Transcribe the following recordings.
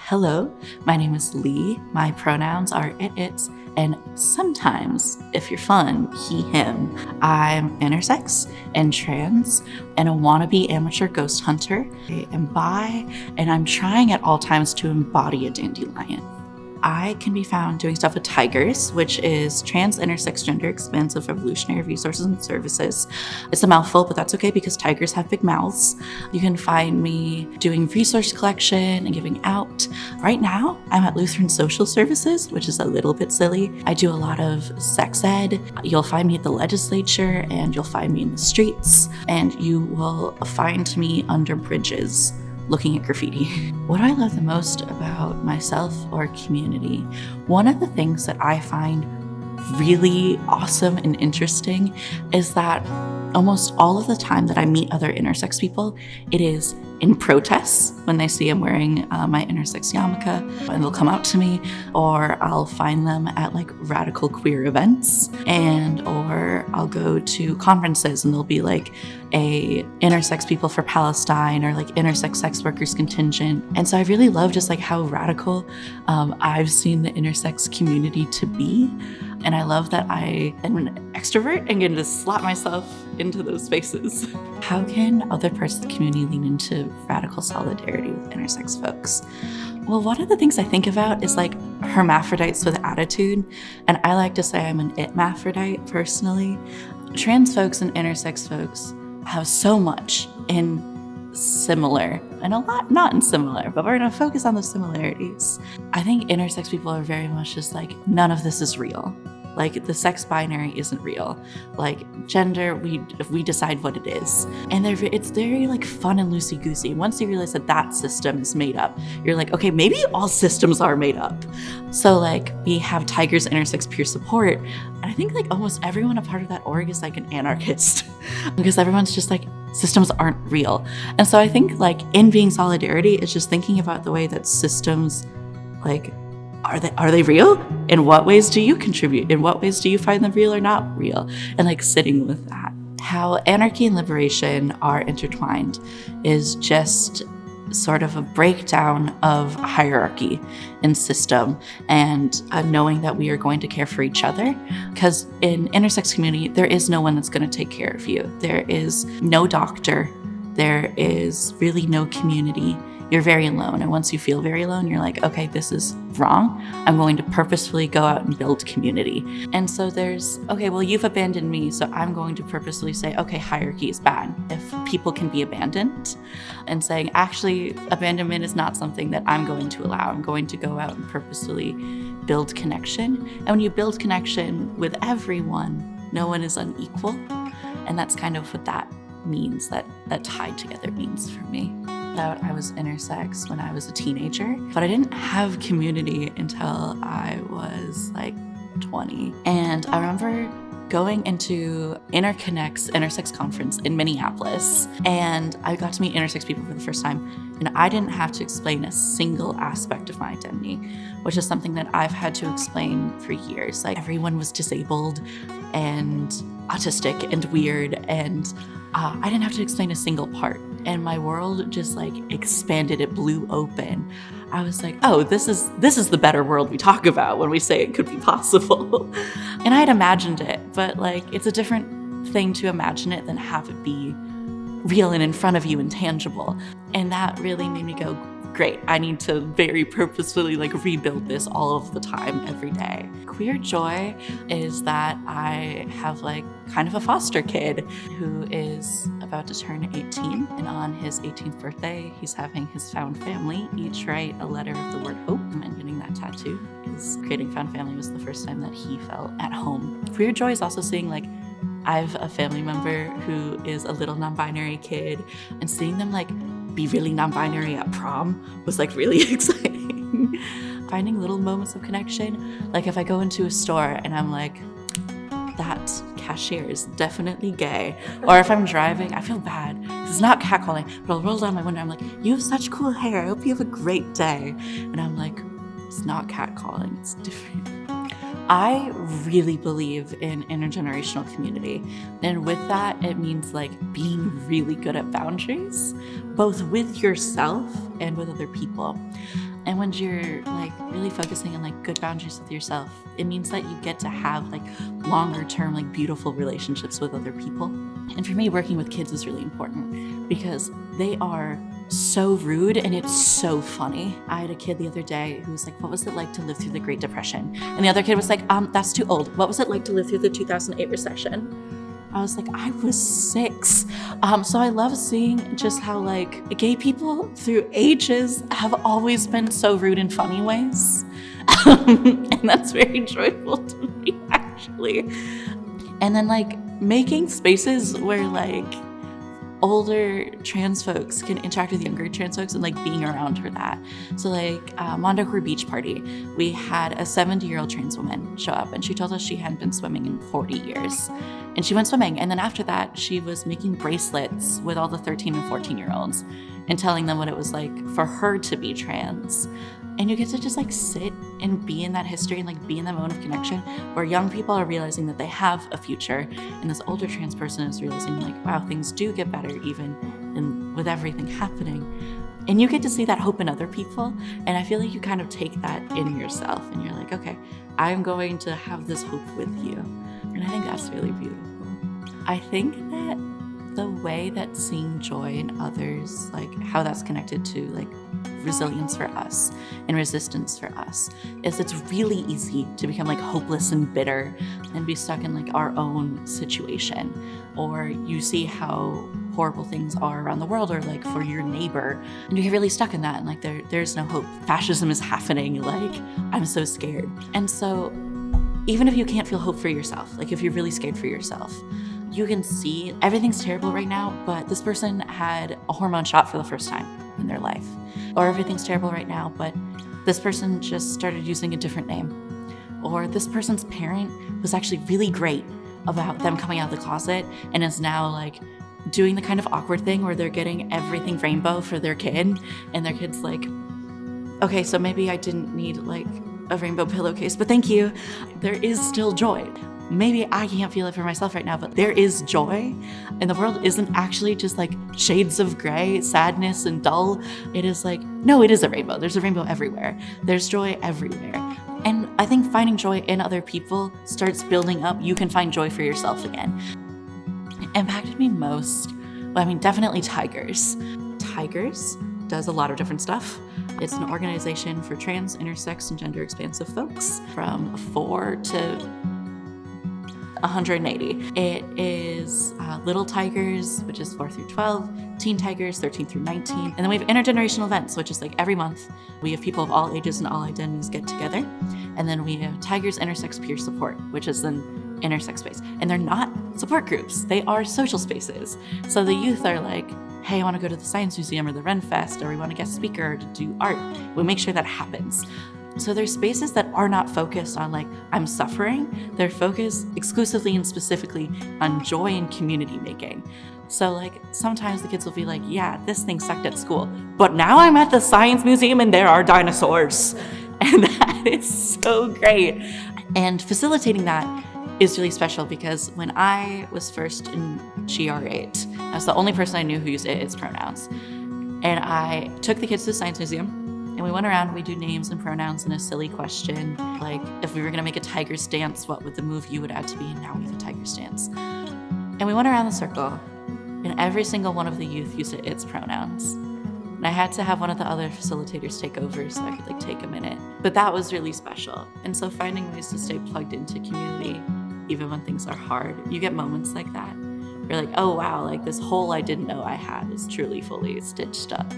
Hello, my name is Lee. My pronouns are its, and sometimes, if you're fun, he, him. I'm intersex and trans and a wannabe amateur ghost hunter. I am bi, and I'm trying at all times to embody a dandelion. I can be found doing stuff with tigers, which is trans, intersex, gender expansive, revolutionary resources and services. It's a mouthful, but that's okay because tigers have big mouths. You can find me doing resource collection and giving out. Right now, I'm at Lutheran Social Services, which is a little bit silly. I do a lot of sex ed. You'll find me at the legislature, and you'll find me in the streets, and you will find me under bridges looking at graffiti. What do I love the most about myself or community? One of the things that I find really awesome and interesting is that almost all of the time that I meet other intersex people, it is in protests when they see I'm wearing my intersex yarmulke, and they'll come out to me, or I'll find them at like radical queer events, or I'll go to conferences and there'll be like a intersex people for Palestine or like intersex sex workers contingent. And so I really love just like how radical I've seen the intersex community to be. And I love that I am an extrovert and get to slap myself into those spaces. How can other parts of the community lean into radical solidarity with intersex folks? Well, one of the things I think about is like hermaphrodites with attitude. And I like to say I'm an itmaphrodite personally. Trans folks and intersex folks have so much in similar and a lot not in similar, but we're gonna focus on the similarities. I think intersex people are very much just like, none of this is real. Like the sex binary isn't real. Like gender, we decide what it is. And it's very like fun and loosey-goosey. Once you realize that that system is made up, you're like, okay, maybe all systems are made up. So like we have Tigers Intersex Peer Support. And I think like almost everyone a part of that org is like an anarchist because everyone's just like, systems aren't real. And so I think like in being solidarity, it's just thinking about the way that systems like, are they real? In what ways do you contribute? In what ways do you find them real or not real? And like sitting with that. How anarchy and liberation are intertwined is just sort of a breakdown of hierarchy and system, and knowing that we are going to care for each other. Because in intersex community, there is no one that's going to take care of you. There is no doctor. There is really no community. You're very alone. And once you feel very alone, you're like, okay, this is wrong. I'm going to purposefully go out and build community. And so there's, okay, well, you've abandoned me. So I'm going to purposely say, okay, hierarchy is bad. If people can be abandoned, and saying, actually, abandonment is not something that I'm going to allow. I'm going to go out and purposefully build connection. And when you build connection with everyone, no one is unequal. And that's kind of what that means, that tied together means for me. I was intersex when I was a teenager, but I didn't have community until I was like 20. And I remember going into Interconnect's intersex conference in Minneapolis, and I got to meet intersex people for the first time, and I didn't have to explain a single aspect of my identity, which is something that I've had to explain for years. Like everyone was disabled and autistic and weird, and I didn't have to explain a single part. And my world just like expanded, it blew open. I was like, oh, this is the better world we talk about when we say it could be possible. And I had imagined it, but like it's a different thing to imagine it than have it be real and in front of you and tangible. And that really made me go, great, I need to very purposefully like rebuild this all of the time, every day. Queer joy is that I have like kind of a foster kid who is about to turn 18, and on his 18th birthday, he's having his found family each write a letter of the word hope, and getting that tattoo because creating found family was the first time that he felt at home. Queer joy is also seeing like, I have a family member who is a little non-binary kid, and seeing them like be really non-binary at prom was like really exciting. Finding little moments of connection. Like if I go into a store and I'm like, that cashier is definitely gay. Or if I'm driving, I feel bad. It's not catcalling, but I'll roll down my window. I'm like, you have such cool hair. I hope you have a great day. And I'm like, it's not catcalling. It's different. I really believe in intergenerational community. And with that, it means like being really good at boundaries, both with yourself and with other people. And when you're like really focusing on like good boundaries with yourself, it means that you get to have like longer term, like beautiful relationships with other people. And for me, working with kids is really important because they are so rude and it's so funny. I had a kid the other day who was like, what was it like to live through the Great Depression? And the other kid was like, that's too old. What was it like to live through the 2008 recession? I was like, I was 6. So I love seeing just how like gay people through ages have always been so rude in funny ways. And that's very joyful to me, actually. And then like making spaces where like older trans folks can interact with younger trans folks and like being around for that. So like Mondocre Beach Party, we had a 70-year-old trans woman show up and she told us she hadn't been swimming in 40 years. And she went swimming. And then after that, she was making bracelets with all the 13 and 14-year-olds and telling them what it was like for her to be trans. And you get to just like sit and be in that history and like be in that moment of connection where young people are realizing that they have a future. And this older trans person is realizing like, wow, things do get better even with everything happening. And you get to see that hope in other people. And I feel like you kind of take that in yourself and you're like, okay, I'm going to have this hope with you. And I think that's really beautiful. I think that the way that seeing joy in others, like how that's connected to like resilience for us and resistance for us, is it's really easy to become like hopeless and bitter and be stuck in like our own situation. Or you see how horrible things are around the world or like for your neighbor and you get really stuck in that and like there's no hope. Fascism is happening, like I'm so scared. And so even if you can't feel hope for yourself, like if you're really scared for yourself, you can see everything's terrible right now, but this person had a hormone shot for the first time in their life. Or everything's terrible right now, but this person just started using a different name. Or this person's parent was actually really great about them coming out of the closet and is now like doing the kind of awkward thing where they're getting everything rainbow for their kid. And their kid's like, okay, so maybe I didn't need like a rainbow pillowcase, but thank you. There is still joy. Maybe I can't feel it for myself right now, but there is joy. And the world isn't actually just like shades of gray, sadness and dull. It is like, no, it is a rainbow. There's a rainbow everywhere. There's joy everywhere. And I think finding joy in other people starts building up. You can find joy for yourself again. It impacted me most, well, I mean, definitely Tigers. Tigers does a lot of different stuff. It's an organization for trans, intersex, and gender expansive folks from 4 to 180. It is Little Tigers, which is 4 through 12, Teen Tigers, 13 through 19. And then we have intergenerational events, which is like every month we have people of all ages and all identities get together. And then we have Tigers Intersex Peer Support, which is an intersex space. And they're not support groups, they are social spaces. So the youth are like, hey, I want to go to the Science Museum or the Ren Fest, or we want to guest speaker or to do art. We make sure that happens. So there's spaces that are not focused on like, I'm suffering. They're focused exclusively and specifically on joy and community making. So like sometimes the kids will be like, yeah, this thing sucked at school, but now I'm at the Science Museum and there are dinosaurs. And that is so great. And facilitating that is really special because when I was first in GR8, I was the only person I knew who used its pronouns. And I took the kids to the Science Museum and we went around, we do names and pronouns and a silly question. Like if we were gonna make a tiger's dance, what would the move you would add to be? And now we have a tiger's dance. And we went around the circle and every single one of the youth used its pronouns. And I had to have one of the other facilitators take over so I could like take a minute. But that was really special. And so finding ways to stay plugged into community, even when things are hard, you get moments like that. You're like, oh wow, like this hole I didn't know I had is truly fully stitched up.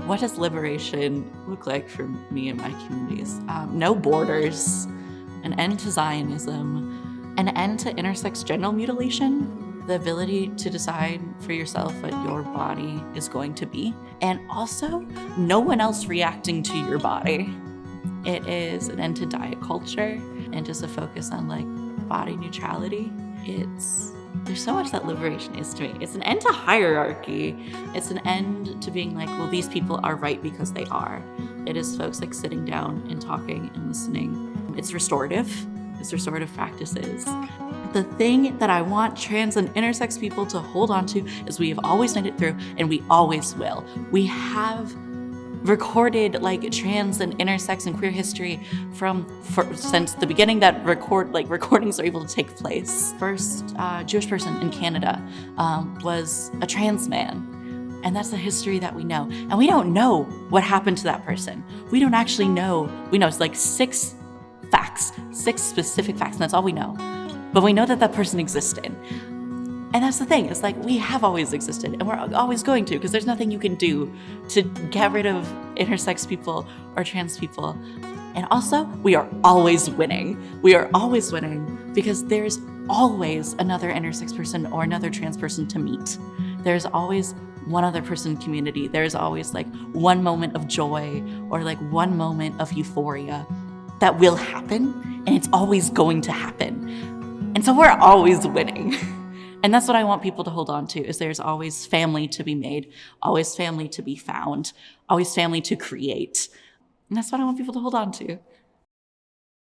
What does liberation look like for me and my communities? No borders, an end to Zionism, an end to intersex genital mutilation, the ability to decide for yourself what your body is going to be, and also no one else reacting to your body. It is an end to diet culture and just a focus on like body neutrality. There's so much that liberation is to me. It's an end to hierarchy. It's an end to being like, well, these people are right because they are. It is folks like sitting down and talking and listening. It's restorative. It's restorative practices. The thing that I want trans and intersex people to hold on to is we have always made it through and we always will. We have recorded like trans and intersex and queer history since the beginning that recordings are able to take place. First Jewish person in Canada was a trans man. And that's the history that we know. And we don't know what happened to that person. We don't actually know. We know it's like 6 specific facts, and that's all we know. But we know that that person existed. And that's the thing, it's like we have always existed, and we're always going to, because there's nothing you can do to get rid of intersex people or trans people. And also, we are always winning. We are always winning because there's always another intersex person or another trans person to meet. There's always one other person in community. There's always like one moment of joy or like one moment of euphoria that will happen, and it's always going to happen. And so we're always winning. And that's what I want people to hold on to, is there's always family to be made, always family to be found, always family to create. And that's what I want people to hold on to.